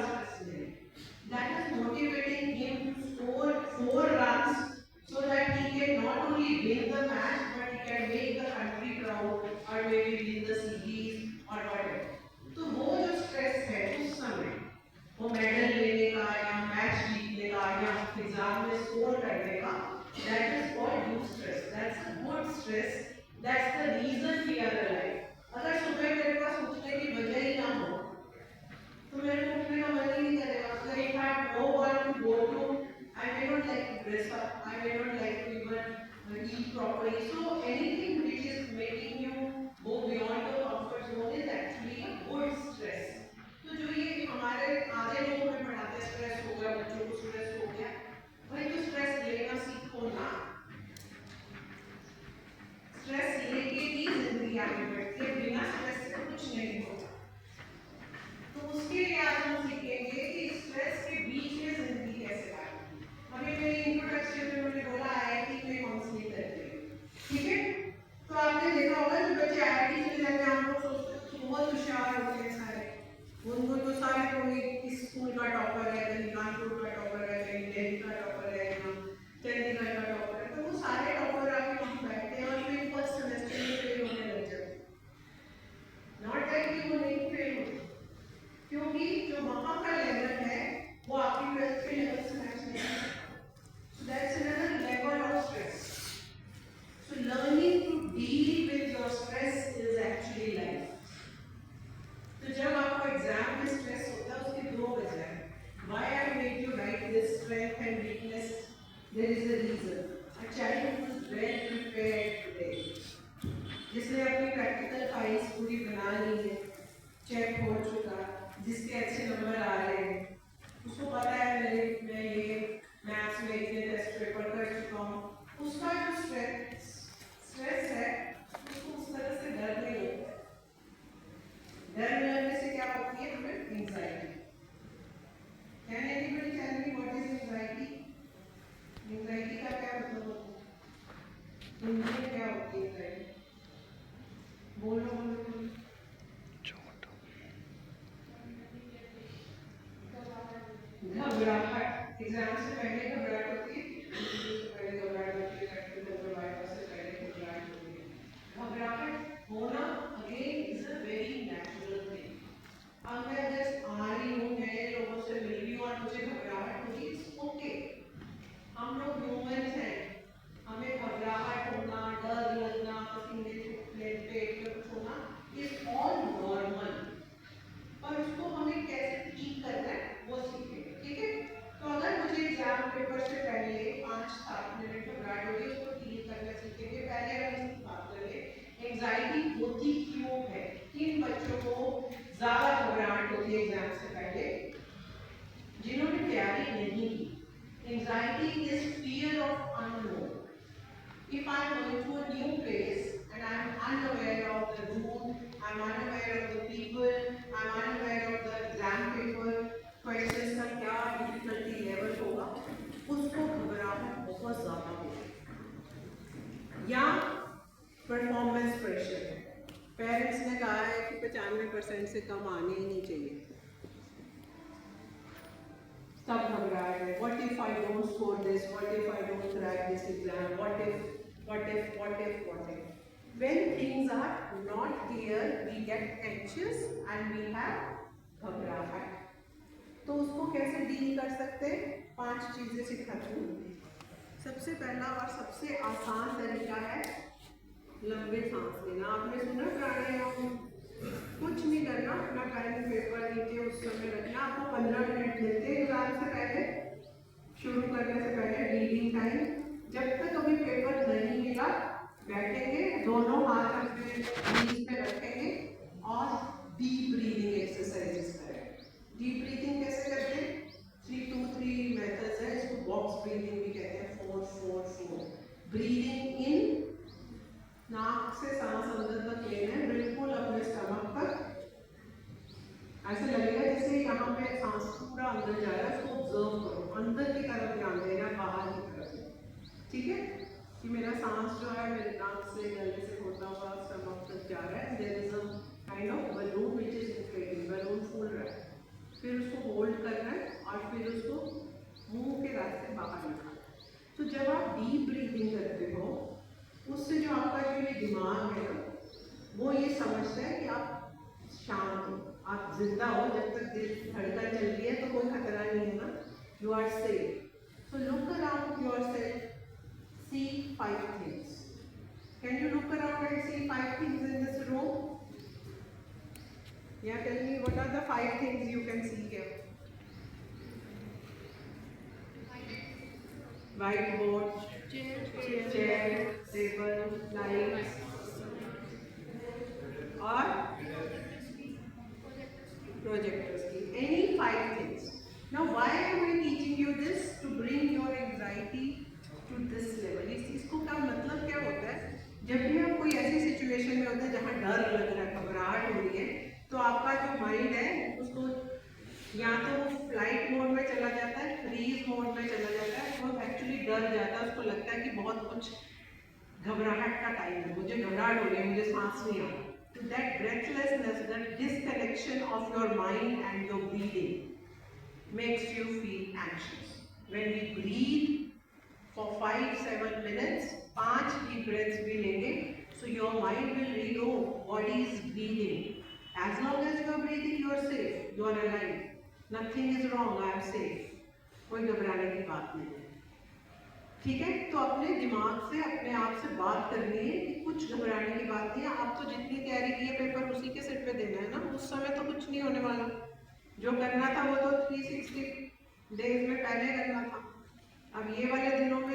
stress level. That is motivating him to score 4 runs so that he can not only win the match but he can make the country proud or maybe win the series or whatever. तो वो जो stress है उस समय वो medal लेने का या मैच जीतने का या एग्जाम में स्कोर करने का, that is called eustress. That's a good stress. That's the reason we are alive. अगर सुबह मेरे पास उठने की वजह ही ना हो तो मेरे को उठने का मन ही नहीं करेगा. So if I have no one to go to, I may not like to dress up, I may not like to even eat properly. So anything which is making you go beyond your comfort zone is actually a good stress. तो जो ये हमारे आधे लोगों में पढ़ाते हैं stress हो गया, बच्चों को स्ट्रेस हो गया, भाई तो स्ट्रेस लेना सीखो ना. स्ट्रेस लेके ही जिंदगी आगे बढ़ती है, बिना स्ट्रेस से कुछ नहीं होता. तो उसके लिए आज हम सीखेंगे कि स्ट्रेस के बीच में जिंदगी कैसे काटनी. अभी मेरी इंट्रोडक्शन में मैंने बोला आईआईटी में काउंसलिंग करते हैं, ठीक है. तो आपने देखा होगा जो बच्चे आईआईटी चले जाते हैं, हम लोग सोचते हैं बहुत होशियार होते हैं सारे, उनको तो सारे कोई इस स्कूल का टॉपर है, कहीं कानपुर का टॉपर है, कहीं दिल्ली का टॉपर है, चंडीगढ़ का टॉपर है. तो वो सारे टॉपर आके वहाँ बैठते हैं और फिर फर्स्ट सेमेस्टर में फेल होने लग जाते हैं. नॉट दैट कि वो नहीं फेल होते, क्योंकि जो वहाँ का लेवल है वो आपकी 12th के लेवल से मैच नहीं है. So that's another level of stress. So learning to deal with your stress is actually life. तो जब आपको एग्जाम में स्ट्रेस होता है उसकी दो वजह है. Why I made you write this strength and weakness? There is a reason. A child who is well prepared today, जिसने अपनी प्रैक्टिकल फाइल्स पूरी बना ली है, चेक हो चुका, जिसके अच्छे नंबर आ रहे हैं, उसको पता है मैं ये मैथ्स में इतने टेस्ट पेपर कर चुका हूँ, उसका जो स्ट्रेस है उसको उस तरह से डर नहीं होता. डर लगने से क्या होती है हमें anxiety. Can anybody tell me what is anxiety? Anxiety का क्या मतलब होता है? हिंदी में क्या होती है एंजाइटी? बोलो बोलो बोलो. घबराहट. एग्जाम से पहले घबराहट होती है, पहले घबराहट होती है, प्रैक्टिकल वाइवा से पहले घबराहट होती है. घबराहट होना again is a very natural thing. अब मैं जस्ट आ रही हूँ, नए लोगों से मिल रही हूँ और मुझे घबराहट होगी, इट्स ओके. हम लोग ह्यूमंस हैं, हमें घबराहट होना, डर लगना, पसीने छूटने, पेट में कुछ होना इज ऑल नॉर्मल. और उसको हमें कैसे ठीक करना है वो सीखेंगे, ठीक है. तो अगर मुझे एग्जाम पेपर से पहले 5-7 मिनट घबराहट होगी, उसको ठीक करना सीखेंगे. पहले हम इसकी बात करेंगे एंजाइटी होती क्यों है. किन बच्चों को ज्यादा घबराहट होती है एग्जाम से पहले? जिन्होंने तैयारी नहीं की. Anxiety is fear of unknown. If I am going to a new place and I am unaware of the route, I am unaware of the people, I am unaware of the exam paper, questions का क्या difficulty level होगा, उसको घबराहट बहुत ज़्यादा होगी. या performance pressure है. पेरेंट्स ने कहा है कि 95% से कम आने ही नहीं चाहिए, तब घबराहट है. What if I don't score this? What if I don't crack this exam? What if? When things are not clear, we get anxious and we have घबराहट. तो उसको कैसे डील कर सकते हैं? 5 चीजें सिखाती हूँ. सबसे पहला और सबसे आसान तरीका है लंबे सांस लेना. आपने सुना प्राणायाम? कुछ नहीं करना, अपना पेन पेपर नीचे उस समय रखना. आपको 15 मिनट मिलते हैं एग्जाम से पहले, शुरू करने से पहले रीडिंग टाइम. जब तक अभी पेपर नहीं मिला बैठेंगे, दोनों हाथ अपने नीज पे रखेंगे और डीप ब्रीदिंग एक्सरसाइजेस करें. डीप ब्रीदिंग कैसे करते हैं? 3-2-3 मेथड्स है, इसको बॉक्स ब्रीदिंग भी कहते हैं. 4-4-4. ब्रीदिंग इन, नाक से सांस अंदर तक लेना है, बिल्कुल अपने स्टमक तक. ऐसे लगेगा जैसे यहाँ पे सांस पूरा अंदर जा रहा है. उसको ऑब्जर्व करो, अंदर की तरफ ध्यान देना, बाहर की तरफ. ठीक है कि मेरा सांस जो है मेरे नाक से गले से होता हुआ स्टमक तक जा रहा है. There is a kind of balloon which is inflating. Balloon फूल रहा है, फिर उसको होल्ड जिंदा हो, जब तक दिल धड़कन चल रही है तो कोई खतरा नहीं है ना, you are safe. So look around yourself, see 5 things. Can you look around and see 5 things in this room? Yeah, tell me what are the 5 things you can see here? Whiteboard, chair, table, lights, or projector screen. Any 5 things. Now, why am I teaching you this? To bring your anxiety to this level. इस चीज को क्या मतलब क्या होता है? जब भी आप कोई ऐसी सिचुएशन में होते हैं जहाँ डर लग रहा है, घबराहट हो रही है, तो आपका जो माइंड है उसको या तो वो फ्लाइट मोड में चला जाता है, फ्रीज मोड में चला जाता है, वो एक्चुअली डर जाता है, उसको लगता है कि बहुत कुछ घबराहट का टाइम है, मुझे घबराहट हो रही है, मुझे सांस नहीं आ रहा। तो that breathlessness, that disconnection of your mind and your breathing makes you feel anxious. When we breathe for 5-7 minutes, 5 deep breaths भी लेंगे, so your mind will read, oh, body is breathing. As long as you are breathing, you are safe, you are alive. Nothing is wrong, I am safe. कोई घबराने की बात नहीं है, ठीक है? तो अपने दिमाग से, अपने आप से बात करनी है कि कुछ घबराने की बात नहीं है। आप तो जितनी तैयारी की है पेपर उसी के सिर पे देना है ना, उस समय तो कुछ नहीं होने वाला। जो करना था वो तो 360 डेज में पहले करना था। अब ये वाले दिनों में